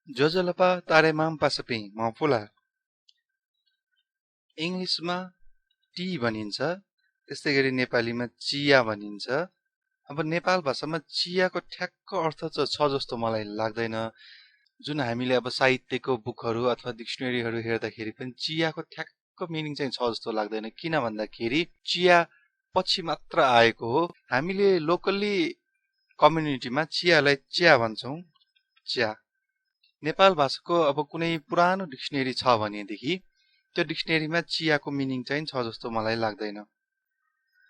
जोजलपा तारेमाम पासपे मफुला इङ्ग्लिसमा टी भनिन्छ, त्यस्तै गरी नेपालीमा चिया भनिन्छ। अब नेपाल भाषामा चियाको ठ्याक्क अर्थ छ जस्तो मलाई लाग्दैन। जुन हामीले अब साहित्यको बुकहरू अथवा डिक्सनरीहरू हेर्दाखेरि पनि चियाको ठ्याक्क मिनिङ चाहिँ छ जस्तो लाग्दैन। किन भन्दाखेरि चिया पछि मात्र आएको हो। हामीले लोकल्ली कम्युनिटीमा चियालाई चिया भन्छौँ, चिया। नेपाल भाषाको अब कुनै पुरानो डिक्सनरी छ भनेदेखि त्यो डिक्सनरीमा चियाको मिनिङ चाहिँ छ जस्तो मलाई लाग्दैन।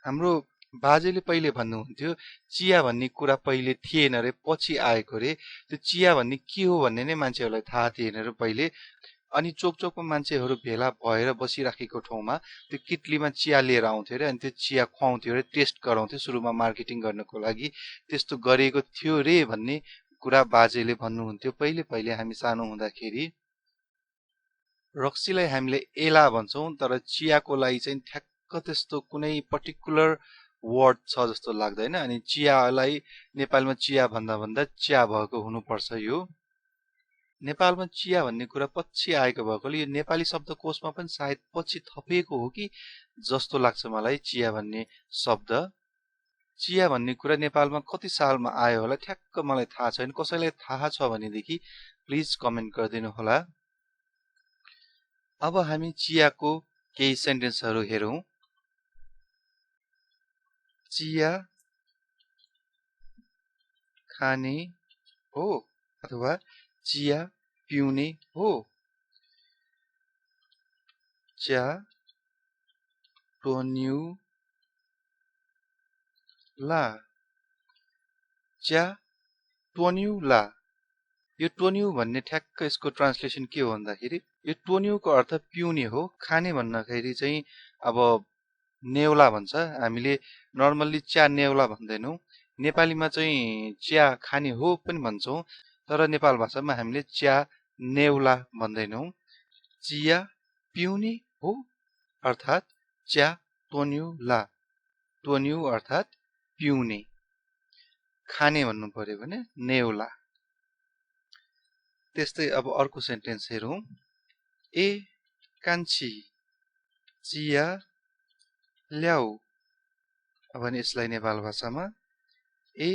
हाम्रो बाजेले पहिले भन्नुहुन्थ्यो चिया भन्ने कुरा पहिले थिएन रे, पछि आएको रे। त्यो चिया भन्ने के हो भन्ने नै मान्छेहरूलाई थाहा थिएन रे पहिले। अनि चोकमा मान्छेहरू भेला भएर बसिराखेको ठाउँमा त्यो किटलीमा चिया लिएर आउँथ्यो रे, अनि त्यो चिया खुवाउँथ्यो रे, टेस्ट गराउँथ्यो सुरुमा मार्केटिङ गर्नको लागि। त्यस्तो गरेको थियो रे भन्ने कुरा बाजेले भन्नुहुन्थ्यो पहिले हामी सानो हुँदाखेरि। रक्सीलाई हामीले एला भन्छौँ, तर चियाको लागि चाहिँ ठ्याक्क त्यस्तो कुनै पर्टिकुलर वर्ड छ जस्तो लाग्दैन। अनि चियालाई नेपालमा चिया भन्दा चिया भएको हुनुपर्छ। यो नेपालमा चिया भन्ने कुरा पछि आएको भएकोले यो नेपाली शब्दकोशमा पनि सायद पछि थपिएको हो कि जस्तो लाग्छ मलाई। चिया भन्ने शब्द, चिया भन्ने कुरा नेपालमा कति सालमा आयो होला ठ्याक्क मलाई थाहा छैन। कसैलाई थाहा छ भनेदेखि प्लिज कमेन्ट गरिदिनु होला। अब हामी चियाको केही सेन्टेन्सहरू हेरौँ। चिया खाने हो अथवा चिया पिउने हो। च्या टोन्युला, च्या टोन्युला। यो टोन्यु भन्ने ठ्याक्क यसको ट्रान्सलेसन के हो भन्दाखेरि यो टोन्युको अर्थ पिउने हो। खाने भन्दाखेरि चाहिँ अब नेउला भन्छ। हामीले नर्मल्ली च्या नेउला भन्दैनौँ। नेपालीमा चाहिँ च्या खाने हो पनि भन्छौँ, तर नेपाल भाषामा हामीले च्या नेउला भन्दैनौँ। चिया पिउने हो अर्थात् च्या टोन्युला, टोन्यु अर्थात् पिउने। खाने भन्नु पर्यो भने नेउला। त्यस्तै अब अर्को सेन्टेन्स हेरौँ। ए कान्छी चिया ल्याऊ। अब यसलाई नेपाल भाषामा ए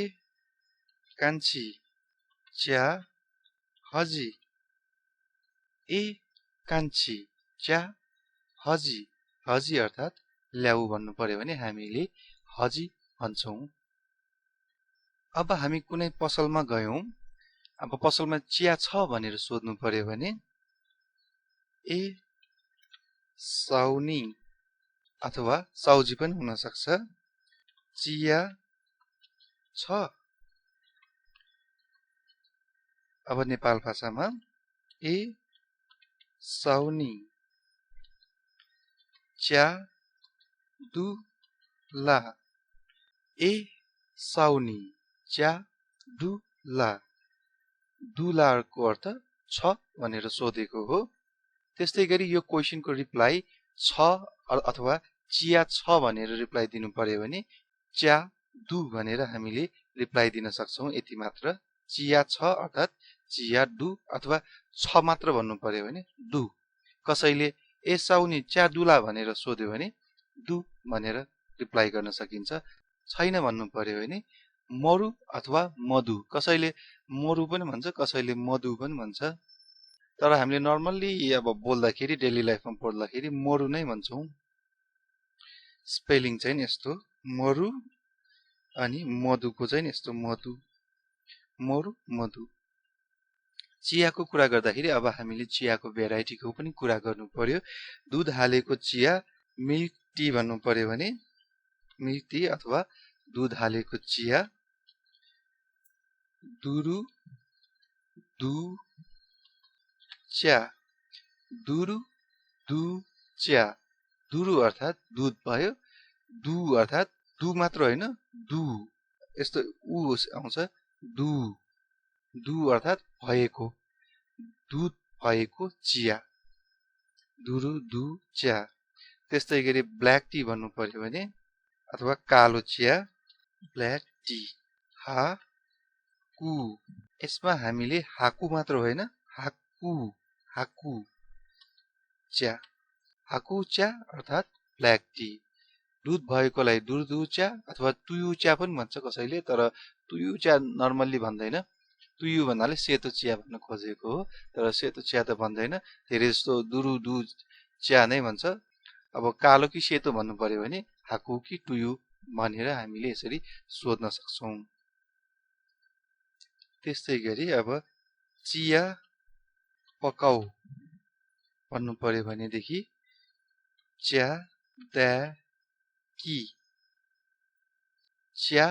कान्छी च्या हजी। ए कान्छी च्या हजी, हजी अर्थात् ल्याऊ भन्नु पर्यो भने हामीले हजी भन्छौँ। अब हामी कुनै पसलमा गयौँ, अब पसलमा चिया छ भनेर सोध्नु पर्यो भने ए साउनी अथवा साउजी पनि हुन सक्छ। चिया छ। अब नेपाल भाषामा ए साउनी च्या दुला। ए साउनी च्या दुला, दुलाको अर्थ छ भनेर सोधेको हो। त्यस्तै गरी यो क्वेसनको रिप्लाई छ अथवा चिया छ भनेर रिप्लाई दिनु पर्यो भने च्या दु भनेर हामीले रिप्लाई दिन सक्छौँ। यति मात्र। चिया छ अर्थात् चिया दु, अथवा छ मात्र भन्नु पर्यो भने दु। कसैले ए साउनी च्या दुला भनेर सोध्यो भने दु भनेर रिप्लाई गर्न सकिन्छ। छैन भन्नु पर्यो भने मरु अथवा मधु। कसैले मरु पनि भन्छ, कसैले मधु पनि भन्छ। तर हामीले नर्मल्ली अब बोल्दाखेरि डेली लाइफमा बोल्दाखेरि मरु नै भन्छौँ। स्पेलिङ चाहिँ यस्तो मरु, अनि मधुको चाहिँ यस्तो मधु, मरु मधु। चियाको कुरा गर्दाखेरि अब हामीले चियाको भेराइटीको पनि कुरा गर्नु पर्यो। दुध हालेको चिया मिल्क टी भन्नु पर्यो भने मिल्क टी अथवा दुध हालेको चिया। दुरु दु च्या, दुरु दु च्या। दुरु अर्थात् दुध भयो, दु अर्थात् दु मात्र होइन दु, यस्तो उ आउँछ दु, दु अर्थात् भएको, दुध भएको चिया, दुरु दु च्या। त्यस्तै गरी ब्ल्याक टी भन्नु पर्यो भने अथवा कालो चिया ब्ल्याक टी। हा कु, यसमा हामीले हाकु मात्र होइन हाकु हाकु च्या हाकु च्या अर्थात ब्ल्याक टी दुध भएकोलाई दुधु च्या अथवा तुयु च्या पनि भन्छ कसैले तर तुयु च्या नर्मल्ली भन्दैन तुयु भन्नाले सेतो चिया भन्न खोजेको हो तर सेतो चिया त भन्दैन धेरै जस्तो दुरु दुध चिया नै भन्छ अब कालो कि सेतो भन्नु पर्यो भने हाकु कि तुयु भनेर हामीले यसरी सोध्न सक्छौं त्यस्तै गरी अब चिया पकाउ भन्नु पर्यो भनेदेखि च्या द्याकी च्या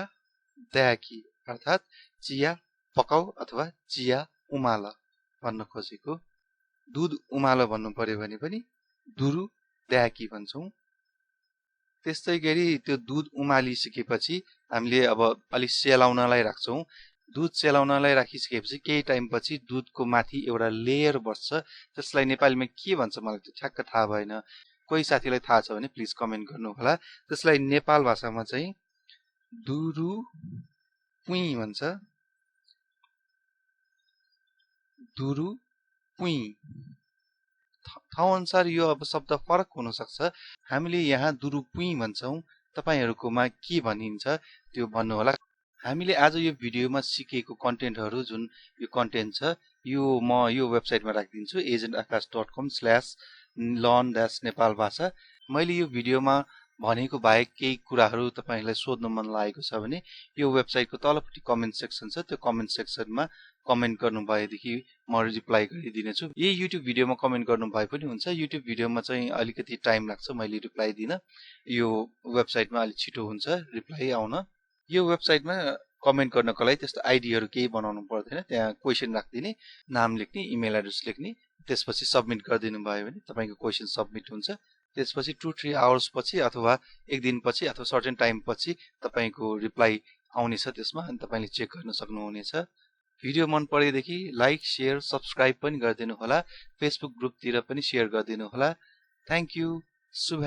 द्याकी अर्थात चिया पकाउ अथवा चिया उमाल भन्न खोजेको दुध उमाल भन्नु पर्यो भने पनि दुरु द्याकी भन्छौं त्यस्तै गरी त्यो दुध उमालिसकेपछि हामीले अब अलि सेलाउनलाई राख्छौं दुध सेलाउनलाई राखिसकेपछि केही टाइम पछि दुधको माथि एउटा लेयर बस्छ त्यसलाई नेपालीमा के भन्छ मलाई त ठ्याक्क थाहा भएन कोही साथीलाई थाहा छ भने प्लिज कमेन्ट गर्नु होला त्यसलाई नेपाल भाषामा चाहिँ दुरु पुई भन्छ दुरु पुई ठाउँ अनुसार यो अब शब्द फरक हुन सक्छ हामीले यहाँ दुरु पुई भन्छौं तपाईहरुकोमा के भनिन्छ त्यो भन्नु होला हामीले आज यो भिडियोमा सिकेको कन्टेन्टहरु जुन यो कन्टेन्ट छ यो म यो वेबसाइटमा राखिदिन्छु agentakash.com/learn-nepalbhasa मैले यो भिडियोमा भनेको बाहेक केही कुराहरु तपाईहरुलाई सोध्न मन लागेको छ भने यो वेबसाइटको तलपट्टि कमेन्ट सेक्सन छ त्यो कमेन्ट सेक्सनमा कमेन्ट गर्नु भएदेखि म रिप्लाई गरिदिनेछु यही युट्युब भिडियोमा कमेन्ट गर्नु भए पनि हुन्छ युट्युब भिडियोमा चाहिँ अलिकति टाइम लाग्छ मैले रिप्लाई दिन यो वेबसाइटमा अलि छिटो हुन्छ रिप्लाई आउन यो वेबसाइटमा कमेन्ट गर्नको लागि त्यस्तो आइडीहरु केही बनाउनु पर्दैन त्यहाँ क्वेशन राख्दिने नाम लेख्ने इमेल एड्रेस लेख्ने त्यसपछि सबमिट गरिदिनु भयो भने तपाईको क्वेशन सबमिट हुन्छ त्यसपछि 2-3 आवर्स पछि अथवा एक दिन पछि अथवा सर्टेन टाइम पछि तपाईको रिप्लाई आउनेछ त्यसमा अनि तपाईले चेक गर्न सक्नुहुनेछ भिडियो मन परेदेखि लाइक शेयर सब्स्क्राइब पनि गरिदिनु होला फेसबुक ग्रुपतिर पनि शेयर गरिदिनु होला थ्यांक यू शुभ